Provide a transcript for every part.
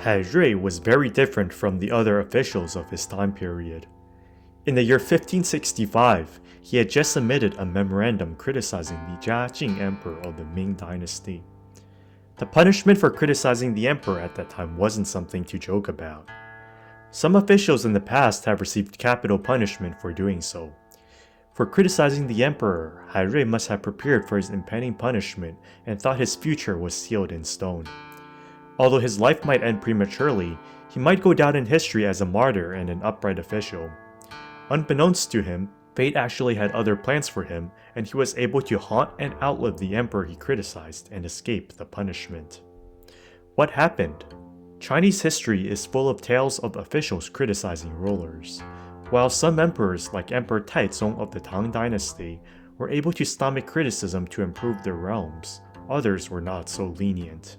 Hai Rui was very different from the other officials of his time period. In the year 1565, he had just submitted a memorandum criticizing the Jia emperor of the Ming Dynasty. The punishment for criticizing the emperor at that time wasn't something to joke about. Some officials in the past have received capital punishment for doing so. For criticizing the emperor, Hai Rui must have prepared for his impending punishment and thought his future was sealed in stone. Although his life might end prematurely, he might go down in history as a martyr and an upright official. Unbeknownst to him, fate actually had other plans for him, and he was able to haunt and outlive the emperor he criticized and escape the punishment. What happened? Chinese history is full of tales of officials criticizing rulers. While some emperors, like Emperor Taizong of the Tang Dynasty, were able to stomach criticism to improve their realms, others were not so lenient.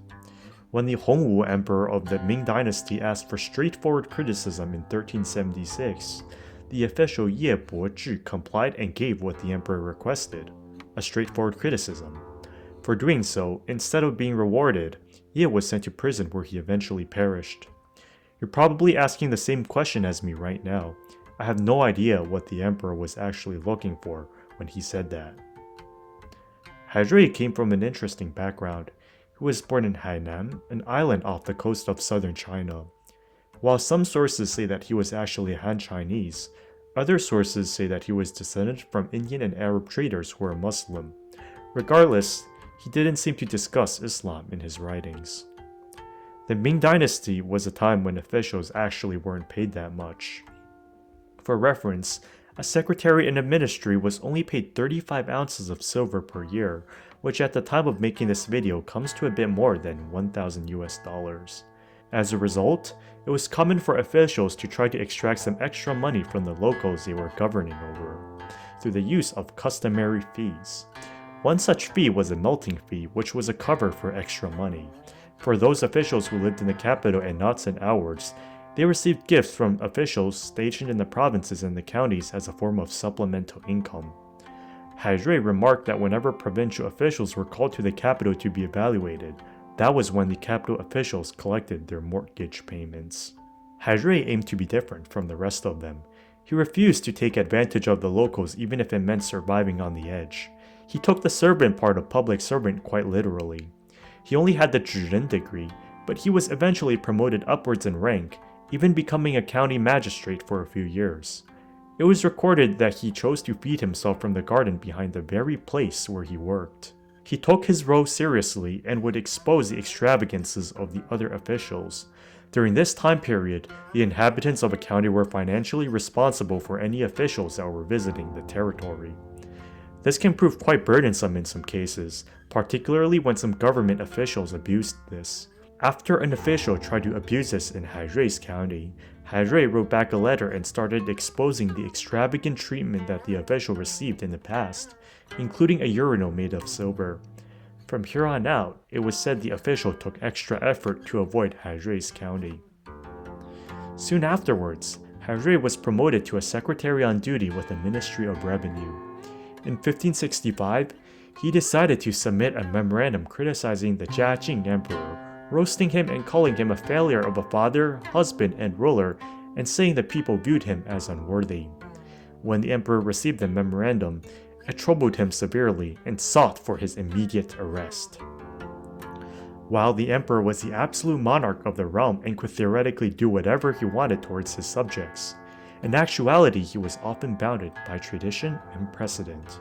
When the Huang emperor of the Ming Dynasty asked for straightforward criticism in 1376, the official Ye Bozhi complied and gave what the emperor requested, a straightforward criticism. For doing so, instead of being rewarded, Ye was sent to prison where he eventually perished. You're probably asking the same question as me right now. I have no idea what the emperor was actually looking for when he said that. Hai Rui came from an interesting background. He was born in Hainan, an island off the coast of southern China. While some sources say that he was actually Han Chinese, other sources say that he was descended from Indian and Arab traders who were Muslim. Regardless, he didn't seem to discuss Islam in his writings. The Ming Dynasty was a time when officials actually weren't paid that much. For reference, a secretary in a ministry was only paid 35 ounces of silver per year, which at the time of making this video comes to a bit more than $1,000. As a result, it was common for officials to try to extract some extra money from the locals they were governing over, through the use of customary fees. One such fee was a melting fee, which was a cover for extra money. For those officials who lived in the capital and not sent outwards, they received gifts from officials stationed in the provinces and the counties as a form of supplemental income. Hai Rui remarked that whenever provincial officials were called to the capital to be evaluated, that was when the capital officials collected their mortgage payments. Hai Rui aimed to be different from the rest of them. He refused to take advantage of the locals even if it meant surviving on the edge. He took the servant part of public servant quite literally. He only had the Zhiren degree, but he was eventually promoted upwards in rank, even becoming a county magistrate for a few years. It was recorded that he chose to feed himself from the garden behind the very place where he worked. He took his role seriously and would expose the extravagances of the other officials. During this time period, the inhabitants of a county were financially responsible for any officials that were visiting the territory. This can prove quite burdensome in some cases, particularly when some government officials abused this. After an official tried to abuse this in Hai Rui's county, Hai Rui wrote back a letter and started exposing the extravagant treatment that the official received in the past, including a urinal made of silver. From here on out, it was said the official took extra effort to avoid Hai Rui's county. Soon afterwards, Hai Rui was promoted to a secretary on duty with the Ministry of Revenue. In 1565, he decided to submit a memorandum criticizing the Jia emperor, roasting him and calling him a failure of a father, husband, and ruler, and saying the people viewed him as unworthy. When the emperor received the memorandum, it troubled him severely and sought for his immediate arrest. While the emperor was the absolute monarch of the realm and could theoretically do whatever he wanted towards his subjects, in actuality he was often bounded by tradition and precedent.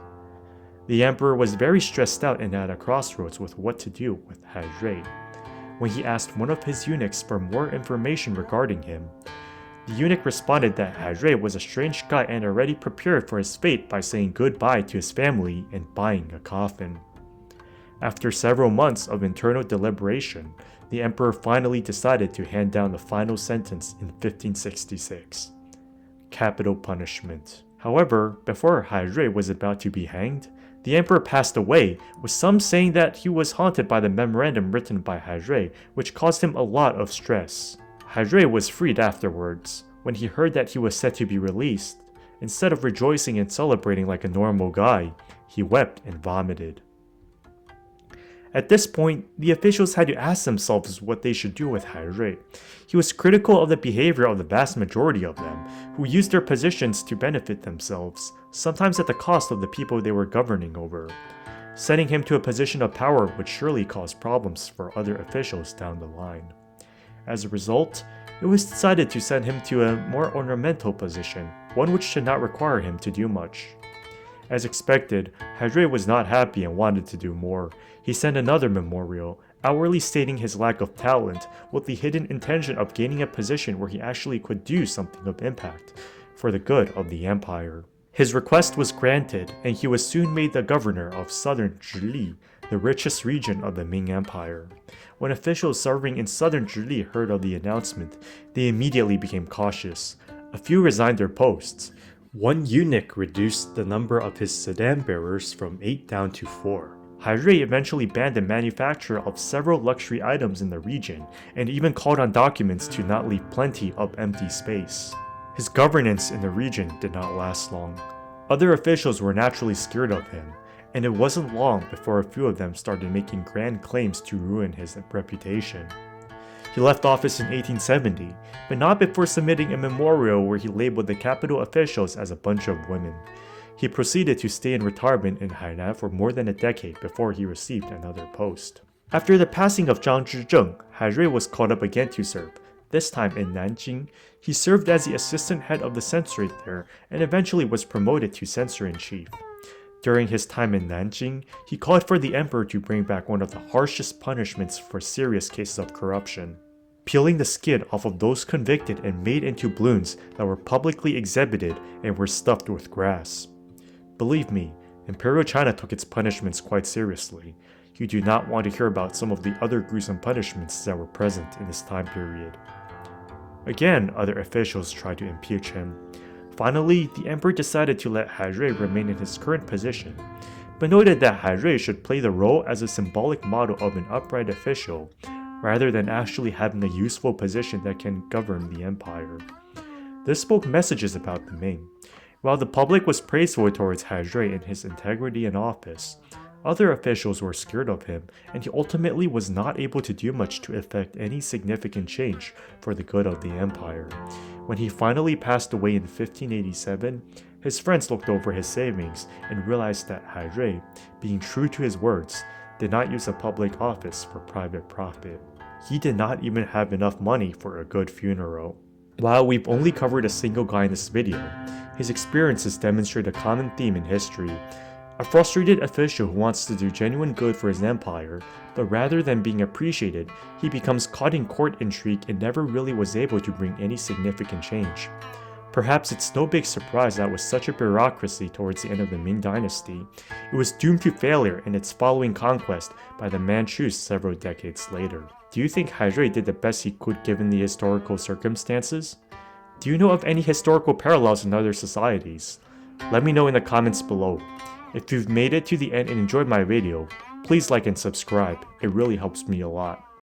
The emperor was very stressed out and at a crossroads with what to do with Hai Rui. When he asked one of his eunuchs for more information regarding him, the eunuch responded that Hai Rui was a strange guy and already prepared for his fate by saying goodbye to his family and buying a coffin. After several months of internal deliberation, the emperor finally decided to hand down the final sentence in 1566. Capital punishment. However, before Hai Rui was about to be hanged, the emperor passed away, with some saying that he was haunted by the memorandum written by Hai Rui, which caused him a lot of stress. Hai Rui was freed afterwards. When he heard that he was set to be released, instead of rejoicing and celebrating like a normal guy, he wept and vomited. At this point, the officials had to ask themselves what they should do with Hai Rui. He was critical of the behavior of the vast majority of them, who used their positions to benefit themselves, sometimes at the cost of the people they were governing over. Sending him to a position of power would surely cause problems for other officials down the line. As a result, it was decided to send him to a more ornamental position, one which did not require him to do much. As expected, Hai Rui was not happy and wanted to do more. He sent another memorial, outwardly stating his lack of talent, with the hidden intention of gaining a position where he actually could do something of impact, for the good of the empire. His request was granted, and he was soon made the governor of southern Zhili, the richest region of the Ming Empire. When officials serving in southern Zhili heard of the announcement, they immediately became cautious. A few resigned their posts. One eunuch reduced the number of his sedan bearers from 8 down to 4. Hai Rui eventually banned the manufacture of several luxury items in the region, and even called on documents to not leave plenty of empty space. His governance in the region did not last long. Other officials were naturally scared of him, and it wasn't long before a few of them started making grand claims to ruin his reputation. He left office in 1870, but not before submitting a memorial where he labeled the capital officials as a bunch of women. He proceeded to stay in retirement in Hainan for more than a decade before he received another post. After the passing of Zhang Zhizheng, Hai Rui was called up again to serve, this time in Nanjing. He served as the assistant head of the censorate there and eventually was promoted to censor-in-chief. During his time in Nanjing, he called for the emperor to bring back one of the harshest punishments for serious cases of corruption: peeling the skin off of those convicted and made into balloons that were publicly exhibited and were stuffed with grass. Believe me, Imperial China took its punishments quite seriously. You do not want to hear about some of the other gruesome punishments that were present in this time period. Again, other officials tried to impeach him. Finally, the emperor decided to let Hai Rui remain in his current position, but noted that Hai Rui should play the role as a symbolic model of an upright official, rather than actually having a useful position that can govern the empire. This spoke messages about the Ming. While the public was praiseful towards Hai Rui in his integrity in office, other officials were scared of him, and he ultimately was not able to do much to effect any significant change for the good of the empire. When he finally passed away in 1587, his friends looked over his savings and realized that Hai Rui, being true to his words, did not use a public office for private profit. He did not even have enough money for a good funeral. While we've only covered a single guy in this video, his experiences demonstrate a common theme in history: a frustrated official who wants to do genuine good for his empire, but rather than being appreciated, he becomes caught in court intrigue and never really was able to bring any significant change. Perhaps it's no big surprise that with such a bureaucracy towards the end of the Ming Dynasty, it was doomed to failure in its following conquest by the Manchus several decades later. Do you think Hai Rui did the best he could given the historical circumstances? Do you know of any historical parallels in other societies? Let me know in the comments below. If you've made it to the end and enjoyed my video, please like and subscribe. It really helps me a lot.